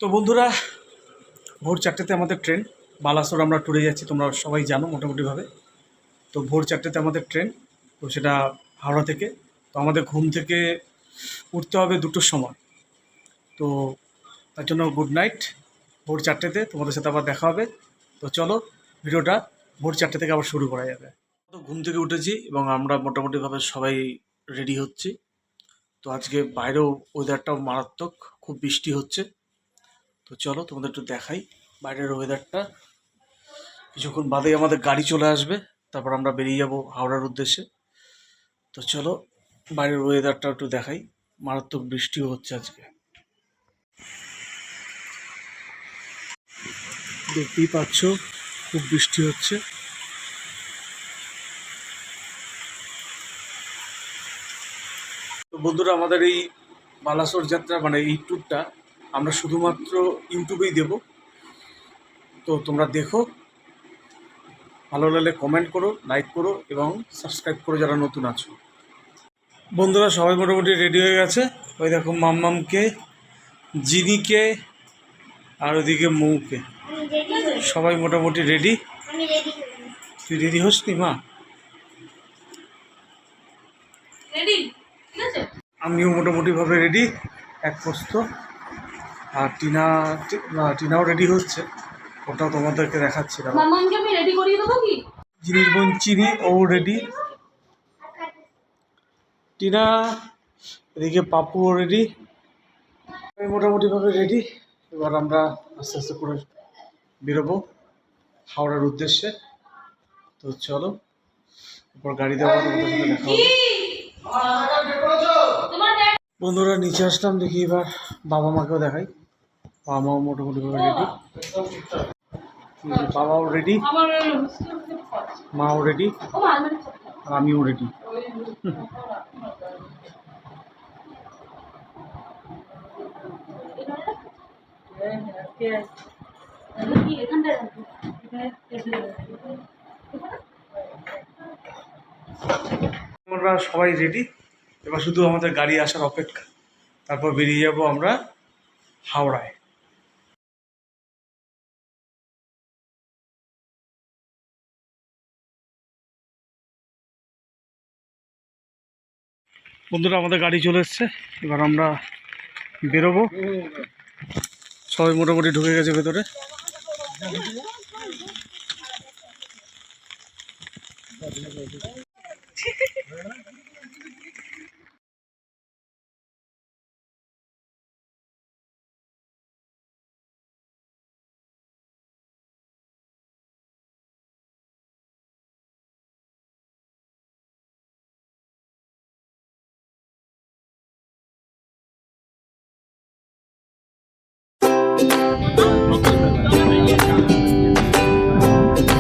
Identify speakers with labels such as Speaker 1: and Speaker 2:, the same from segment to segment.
Speaker 1: তো বন্ধুরা, ভোর 4টেতে আমাদের ট্রেন। বালাসোর আমরা ট্যুরে যাচ্ছি, তোমরা সবাই জানো মোটামুটিভাবে। তো ভোর 4টেতে আমাদের ট্রেন, তো সেটা হাওড়া থেকে। তো আমাদের ঘুম থেকে উঠতে হবে 2টোর সময়। তো তার জন্য গুড নাইট। ভোর 4টেতে তোমাদের সাথে আবার দেখা হবে। তো চলো, ভিডিওটা ভোর 4টে থেকে আবার শুরু করা যাবে। তো ঘুম থেকে উঠেছি এবং আমরা মোটামুটিভাবে সবাই রেডি হচ্ছি। তো আজকে বাইরেও ওয়েদারটাও মারাত্মক, খুব বৃষ্টি হচ্ছে। তো চলো তোমাদের একটু দেখাই বাইরের ওয়েদারটা। কিছুক্ষণ বাদেই আমাদের গাড়ি চলে আসবে, তারপর আমরা বেরিয়ে যাব হাওড়ার উদ্দেশ্যে। তো চলো বাইরের ওয়েদারটা একটু দেখাই। মারাত্মক বৃষ্টিও হচ্ছে আজকে, দেখতেই পাচ্ছ খুব বৃষ্টি হচ্ছে। তো বন্ধুরা, আমাদের এই বালাসোর যাত্রা মানে এই ট্যুরটা আমরা শুধুমাত্র ইউটিউবেই দেব। তো তোমরা দেখো, ভালো লাগলে কমেন্ট করো, লাইক করো এবং সাবস্ক্রাইব করো যারা নতুন আছো। বন্ধুরা সবাই মোটামুটি রেডি হয়ে গেছে। ওই দেখো মাম্মামকে, জিনিকে আর ওদিকে মৌকে, সবাই মোটামুটি রেডি। তুই রেডি হসনি মা? আমিও মোটামুটিভাবে রেডি, এক প্রস্ত। আর টিনাও রেডি হচ্ছে, ওটাও তোমাদেরকে দেখাচ্ছি। জিনিস বোন চিনি, ও রেডি। টিনা, এদিকে পাপুও রেডি। আমি মোটামুটিভাবে রেডি। এবার আমরা আস্তে আস্তে করে বেরোবো হাওড়ার উদ্দেশ্যে। তো চলো, এরপর গাড়ি দেওয়া তোমাদের সাথে দেখা হবে। বন্ধুরা নিচে আসলাম, দেখি এবার বাবা মাকেও দেখাই। বাবা মাও মোটামুটিভাবে রেডি, বাবাও রেডি, মাও রেডি, আর আমিও রেডি। আমরা সবাই রেডি, এবার শুধু আমাদের গাড়ি আসার অপেক্ষা, তারপর বেরিয়ে যাব আমরা হাওড়ায়। বন্ধুরা আমাদের গাড়ি চলে এসছে, এবার আমরা বেরোবো। সবাই মোটামুটি ঢুকে গেছে ভেতরে।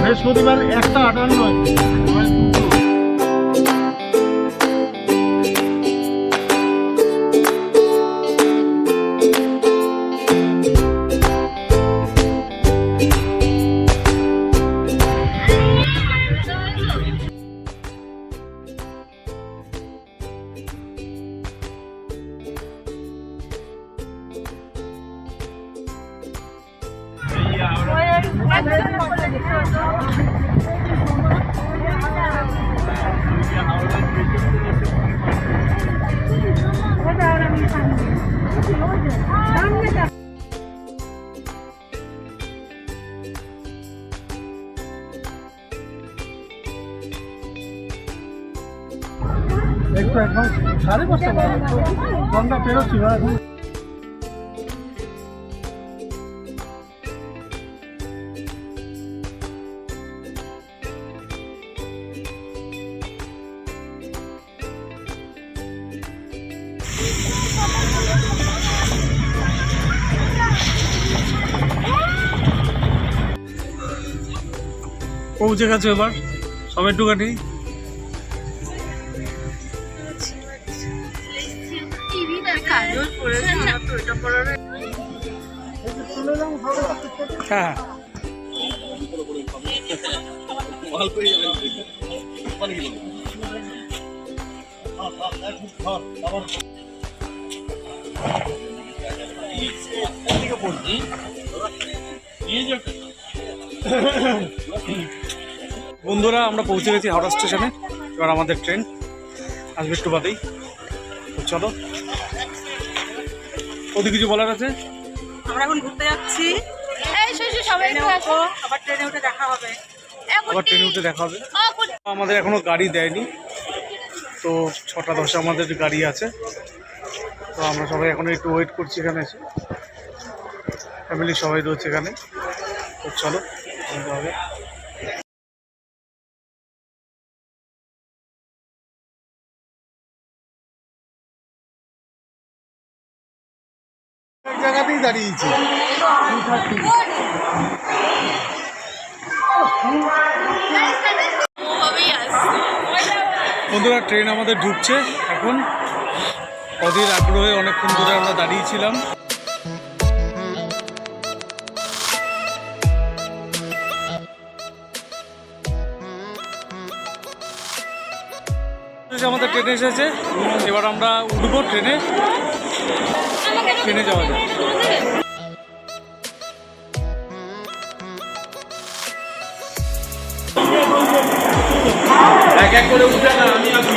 Speaker 1: বৃহস্পতিবার 1:58। একটু একদম 5:30 ঘন্টা পেরোচ্ছি না এখন। পৌঁছে গেছে, এবার সবাই একটুখানি হ্যাঁ বন্ধুরা আমরা পৌঁছে গেছি হাওড়া স্টেশনে। এবার আমাদের ট্রেন আসবে একটু বাদেই। তো চলো, ওদিকে কিছু বলার আছে?
Speaker 2: আমরা এখন ঘুরতে যাচ্ছি। আবার ট্রেনে উঠে দেখা হবে।
Speaker 1: আমাদের এখনো গাড়ি দেয়নি, তো 6:10 আমাদের গাড়ি আছে। তো আমরা সবাই এখন একটু ওয়েট করছি এখানে এসে, ফ্যামিলি সবাই রয়েছে এখানে। তো চলো হবে। এক জায়গাতেই দাঁড়িয়েছি। বন্ধুরা ট্রেন আমাদের ঢুকছে এখন। অধীর আগ্রহে অনেকক্ষণ ধরে আমরা দাঁড়িয়েছিলাম। আমাদের ট্রেনে এসেছে, এবার আমরা উঠবো ট্রেনে যাওয়া যায়। এক এক করে উঠে না, আমি আছি।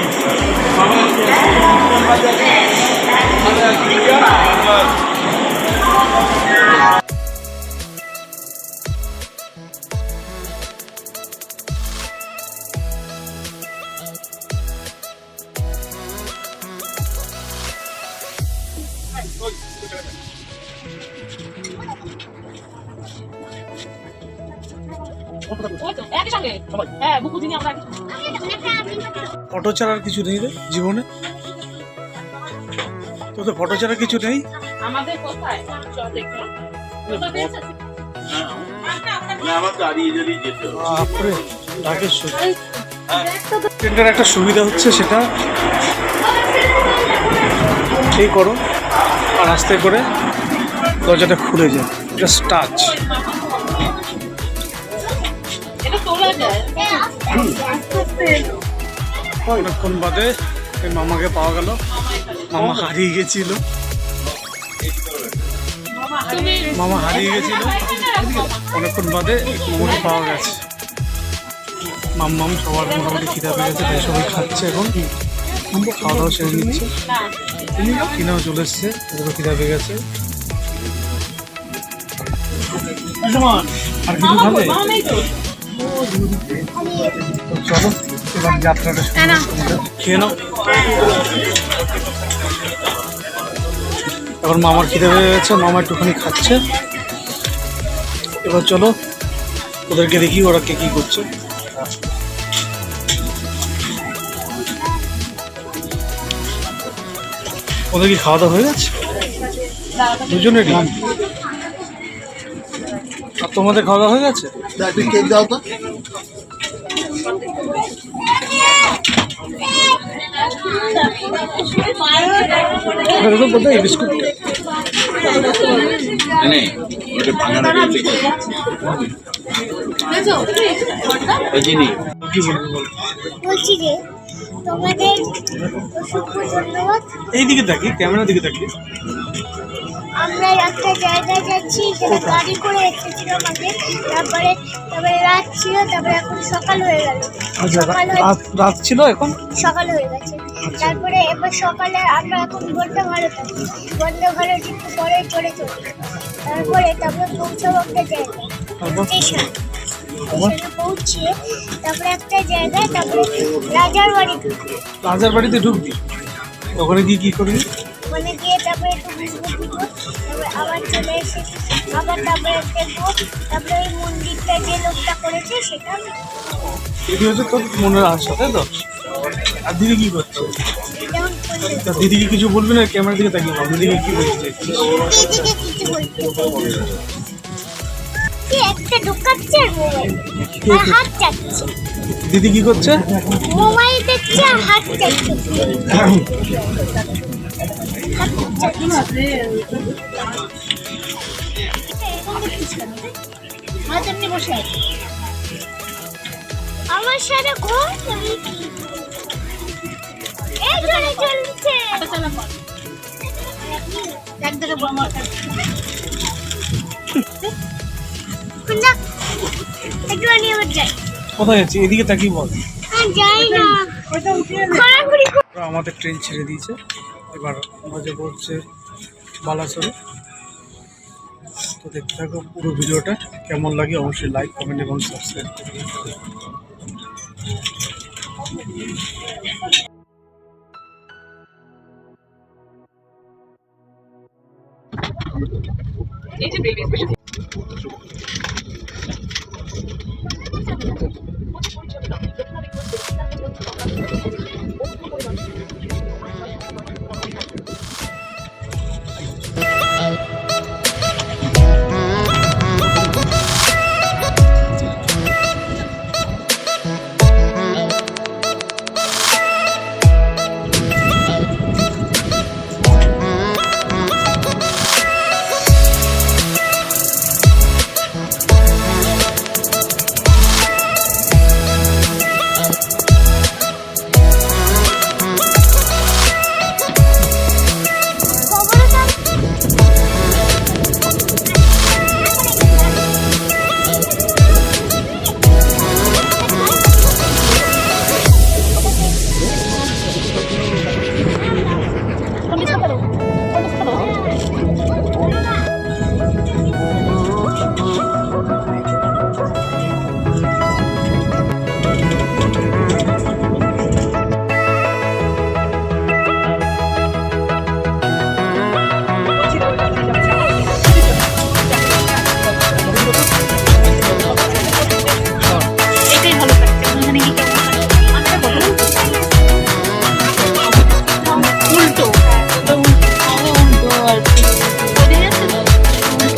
Speaker 1: ফটো ছাড়ার কিছু নেই রে জীবনে, তো তো ফটো ছাড়া কিছু নেই
Speaker 2: আমাদের কোথায়
Speaker 1: ট্রেনটার একটা সুবিধা হচ্ছে, সেটা এই করো আর আস্তে করে দরজাটা খুলে যায়, জাস্ট টাচ। অনেকক্ষণ বাদে মামাকে পাওয়া গেল। মামা হারিয়ে গেছিল, অনেকক্ষণ বাদে মামাকে পাওয়া গেছে। মাম্মাম সবার মোটামুটি খিদা পেয়ে গেছে, তাই সবাই খাচ্ছে এখন, খাওয়া দাওয়া সেরে নিচ্ছে। কিনাও চলে এসছে, ওদেরও খিদা পেয়ে গেছে। আর কিছু খাবে? চলো এবার যাত্রাটা খেয়ে নাও। এখন মামার খিদে হয়ে গেছে, মামা একটুখানি খাচ্ছে। এবার চলো ওদেরকে দেখি ওরা কে কি করছে। ওদের কি খাওয়া দাওয়া হয়ে গেছে দুজনেরই? আর তোমাদের খাওয়া দাওয়া হয়ে গেছে? কেক দাও তো। বিস্কুট
Speaker 3: বলছি যে তোমাদের অসংখ্য ধন্যবাদ।
Speaker 1: এইদিকে দেখি, ক্যামেরার দিকে দেখি।
Speaker 3: আমরা একটা জায়গায় যাচ্ছি, এখানে গাড়ি করে এসেছিলাম আগে, তারপরে রাত ছিল, তারপরে এখন সকাল হয়ে গেল।
Speaker 1: রাত ছিল, এখন
Speaker 3: সকাল হয়ে গেছে। তারপরে এবার সকালে আমরা এখন বন্ধ ঘরে থাকি, বন্ধ ঘরে একটু পরে চলে চলি। তারপরে পৌঁছাবো একটা জায়গায়, স্টেশনে পৌঁছিয়ে তারপরে একটা জায়গায়, তারপরে
Speaker 1: রাজার বাড়িতে ঢুকবি। ওখানে গিয়ে কি করবি?
Speaker 3: ওখানে গিয়ে তারপরে একটু বিস্কুট দিব, তারপরে আবার চলে এসে আবার তারপরে দেখবো, তারপরে ওই মন্দিরটা যে লোকটা করেছে সেটা
Speaker 1: দিদি হচ্ছে তোর মনের আশা, তাই তো? আর দিদি কি করছে? দিদিকে কিছু বলবি না? ক্যামেরার দিকে তাকিয়ে বল, দিদিকে কি বলছে?
Speaker 3: দিদিকে কিছু বলতে একটা ঢোকাচ্ছে আর মোবাইল আর হাত চাচ্ছে।
Speaker 1: দিদি কি করছে?
Speaker 3: মোবাইল দেখছে আর হাত চাচ্ছে। আমার সাথে ঘুম এই চলছে। একদিকে বোমা একটু নিয়ে আবার যাই।
Speaker 1: কোথায় যাচ্ছি? এদিকে তাকিয়ে বল।
Speaker 3: যাই না,
Speaker 1: আমাদের ট্রেন ছেড়ে দিয়েছে, এবার আমরা যাবো হচ্ছে বালাসোরে। তো দেখতে থাকো পুরো ভিডিওটা, কেমন লাগে অবশ্যই লাইক কমেন্ট এবং সাবস্ক্রাইব করবে।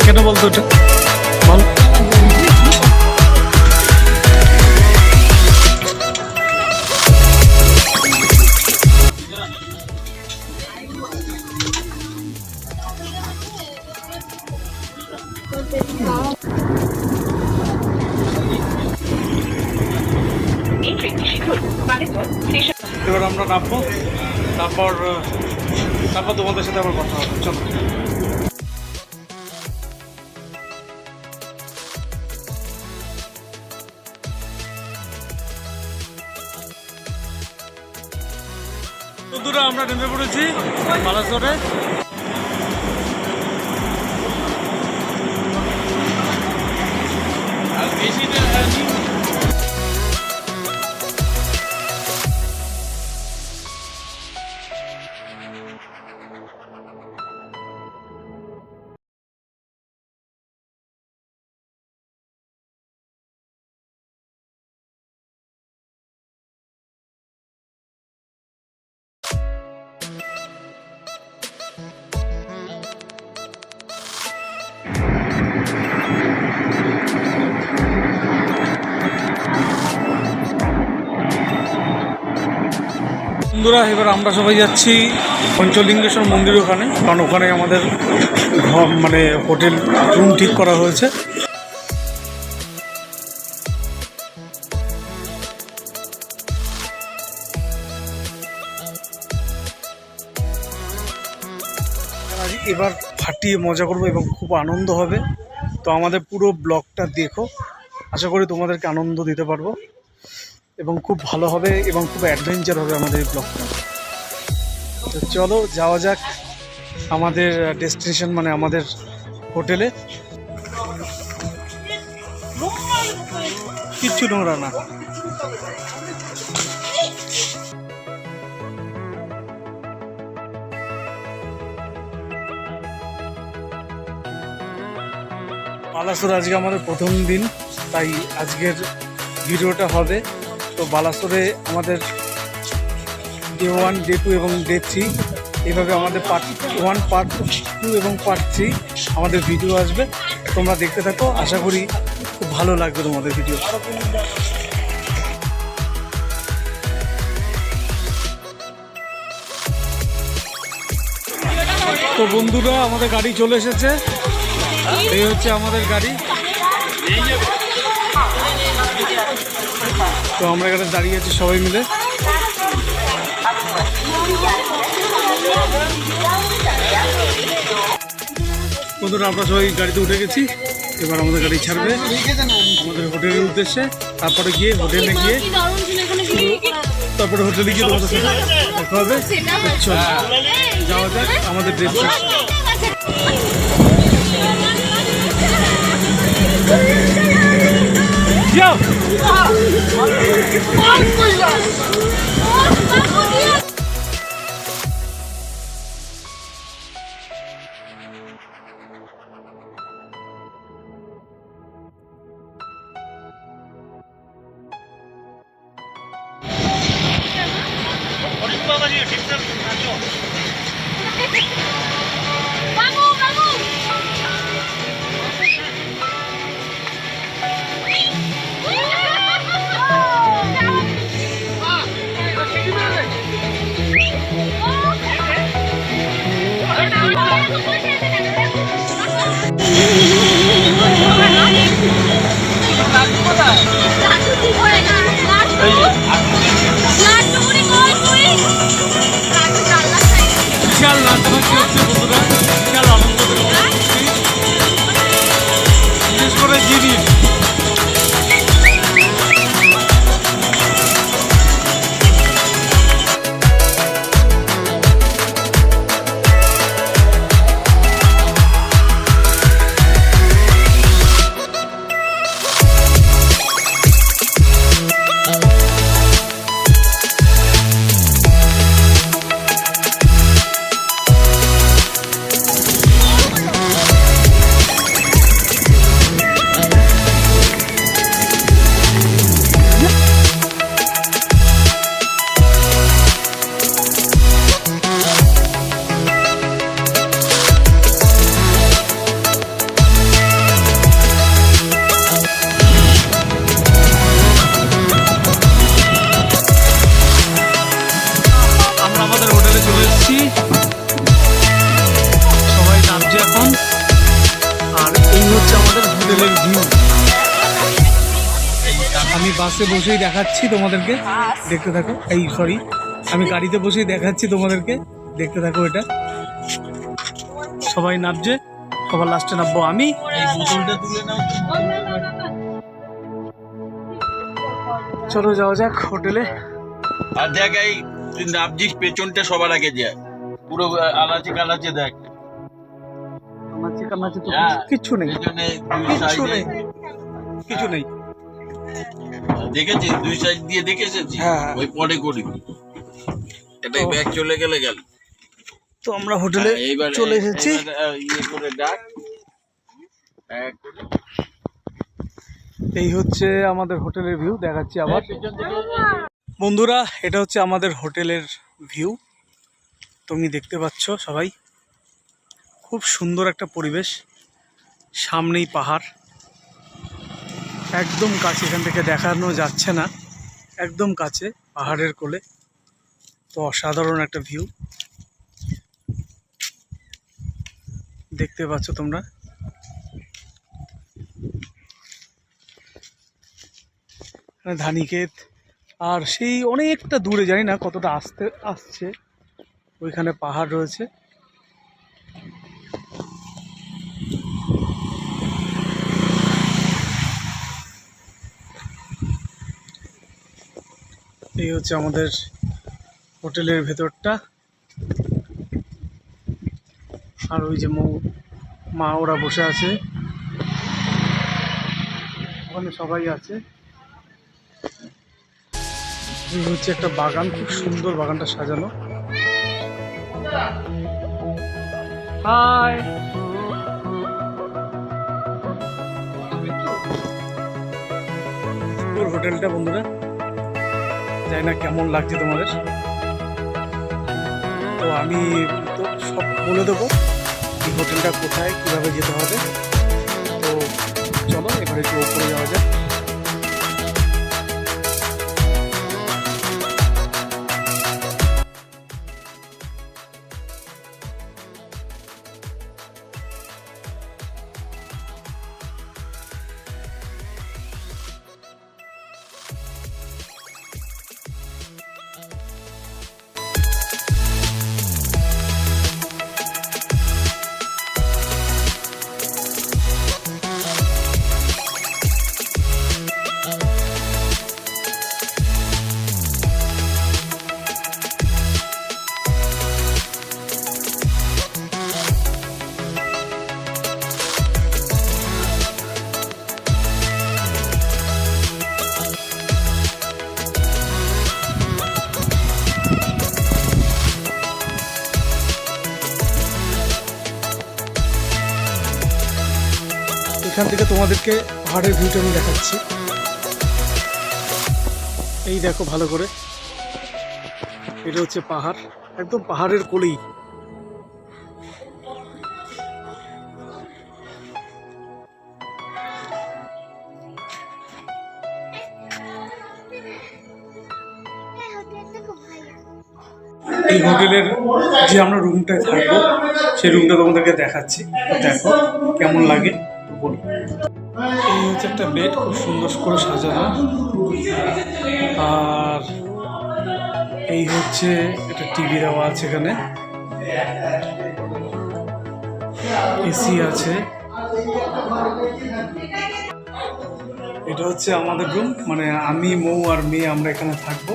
Speaker 1: কেন বলতো ওটা বল। এবার আমরা নামবো, তারপর তোমাদের সাথে আবার কথা হবে। চলো। বন্ধুরা আমরা নেমে পড়েছি বালাসোরে। বন্ধুরা এবার আমরা সবাই যাচ্ছি পঞ্চলিঙ্গেশ্বর মন্দির ওখানে, কারণ ওখানে আমাদের মানে হোটেল রুম ঠিক করা হয়েছে। এবার ফাটিয়ে মজা করবো এবং খুব আনন্দ হবে। তো আমাদের পুরো ব্লগটা দেখো, আশা করি তোমাদেরকে আনন্দ দিতে পারবো এবং খুব ভালো হবে এবং খুব অ্যাডভেঞ্চার হবে আমাদের এই ব্লগটা। তো চলো যাওয়া যাক আমাদের ডেস্টিনেশন, মানে আমাদের হোটেলে। কিচ্ছু নোংরা না। বালাসোর আজকে আমাদের প্রথম দিন, তাই আজকের ভিডিওটা হবে। তো বালাসোরে আমাদের ডে 1, ডে 2 এবং ডে 3 এইভাবে আমাদের পার্ট 1, পার্ট 2 এবং পার্ট 3 আমাদের ভিডিও আসবে। তোমরা দেখতে থাকো, আশা করি খুব ভালো লাগবে তোমাদের ভিডিও। তো বন্ধুরা আমাদের গাড়ি চলে এসেছে, এই হচ্ছে আমাদের গাড়ি। তো আমরা এখানে দাঁড়িয়ে আছি সবাই মিলে। বন্ধুরা আমরা সবাই গাড়িতে উঠে গেছি, এবার আমাদের গাড়ি ছাড়বে আমাদের হোটেলের উদ্দেশ্যে। তারপরে গিয়ে হোটেলে গিয়ে তারপরে হোটেলে গিয়ে তোমাদের সাথে দেখা হবে। চলো যাওয়া যাক আমাদের ডেস্টিনেশন। বিশেষ করে জিনিস আমি বাসে বসেই দেখাচ্ছি তোমাদেরকে, দেখতে থাকো। এই সরি, আমি গাড়িতে বসেই দেখাচ্ছি তোমাদেরকে, দেখতে থাকো। এটা সবাই নামছে, সবার লাস্টে নামবো আমি। চলো যাওয়া যাক হোটেলে।
Speaker 4: আর দেখ এই তুই নামছিস পেছনটা সবার আগে যায়, পুরো আলাচে কালাচে দেখ।
Speaker 1: কিচ্ছু নেই, কিচ্ছু নেই, কিছু নেই।
Speaker 4: দেখেছিস দুই সাইড দিয়ে দেখেছিস?
Speaker 1: হ্যাঁ।
Speaker 4: ওই পরে করি এটাই ব্যাগ চলে গেলে গেল।
Speaker 1: তো আমরা হোটেলে চলে এসেছি।
Speaker 4: ইয়ে করে ডাক।
Speaker 1: এই হচ্ছে আমাদের হোটেলের ভিউ, দেখাচ্ছি আবার। বন্ধুরা এটা হচ্ছে আমাদের হোটেলের ভিউ, তুমি দেখতে পাচ্ছ সবাই। খুব সুন্দর একটা পরিবেশ, সামনেই পাহাড়, একদম কাছে, এখান থেকে দেখানো যাচ্ছে না, একদম কাছে পাহাড়ের কোলে। তো অসাধারণ একটা ভিউ দেখতে পাচ্ছ তোমরা। ধানিক্ষেত, আর সেই অনেকটা দূরে, জানি না কতটা আসছে, ওইখানে পাহাড় রয়েছে। এই হচ্ছে আমাদের হোটেলের ভেতরটা। আর ওই যে মা ওরা বসে আছে, ওখানে সবাই আছে। এই হচ্ছে একটা বাগান, খুব সুন্দর বাগানটা সাজানো। হাই, ওর হোটেলটা বন্ধুরা, জানি না কেমন লাগছে তোমাদের। তো আমি তো সব বলে দেবো এই হোটেলটা কোথায়, কীভাবে যেতে হবে। তো চলো এবার একটু উপরে যাওয়া যায়। এখান থেকে তোমাদেরকে পাহাড়ের ভিউটা আমি দেখাচ্ছি। এই দেখো ভালো করে, এটা হচ্ছে পাহাড়, একদম পাহাড়ের কোলেই। এই হোটেলের যে আমরা রুমটায় থাকবো সেই রুমটা তোমাদেরকে দেখাচ্ছি, দেখো কেমন লাগে বলো। এই হচ্ছে একটা বেড, খুব সুন্দর করে সাজানো। আর এই হচ্ছে একটা টিভি দেওয়া আছে, এখানে এসি আছে। এটা হচ্ছে আমাদের রুম, মানে আমি, মৌ আর মেয়ে আমরা এখানে থাকবো।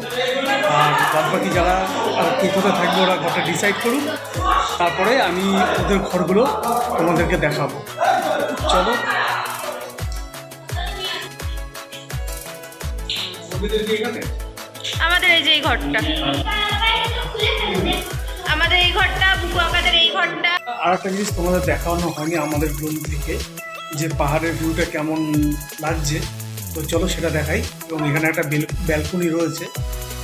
Speaker 1: আর বাদ বাকি যারা আর কে কোথায় থাকবে ওরা ঘরটা ডিসাইড করুক, তারপরে আমি ওদের ঘরগুলো তোমাদেরকে দেখাবো। চলো।
Speaker 2: আমাদের এই যে এই ঘরটা, আমাদের এই ঘরটা, বুকু আকাদের এই ঘরটা।
Speaker 1: আর একটা জিনিস তোমাদের দেখানো হয়নি আমাদের রুম থেকে, যে পাহাড়ের ভিউটা কেমন লাগছে, তো চলো সেটা দেখাই। এবং এখানে একটা ব্যালকনি রয়েছে,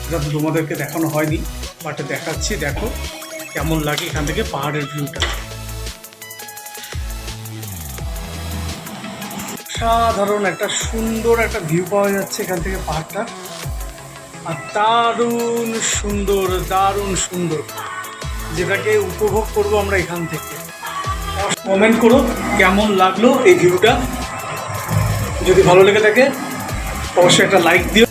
Speaker 1: সেটা তো তোমাদেরকে দেখানো হয়নি, বাট দেখাচ্ছি। দেখো কেমন লাগে এখান থেকে পাহাড়ের ভিউটা, সাধারণ একটা সুন্দর একটা ভিউ পাওয়া যাচ্ছে এখান থেকে পাহাড়টা। আর দারুণ সুন্দর, দারুণ সুন্দর, যেটাকে উপভোগ করবো আমরা এখান থেকে। কমেন্ট করো কেমন লাগলো এই ভিউটা, যদি ভালো লেগে থাকে অবশ্যই একটা লাইক দিও।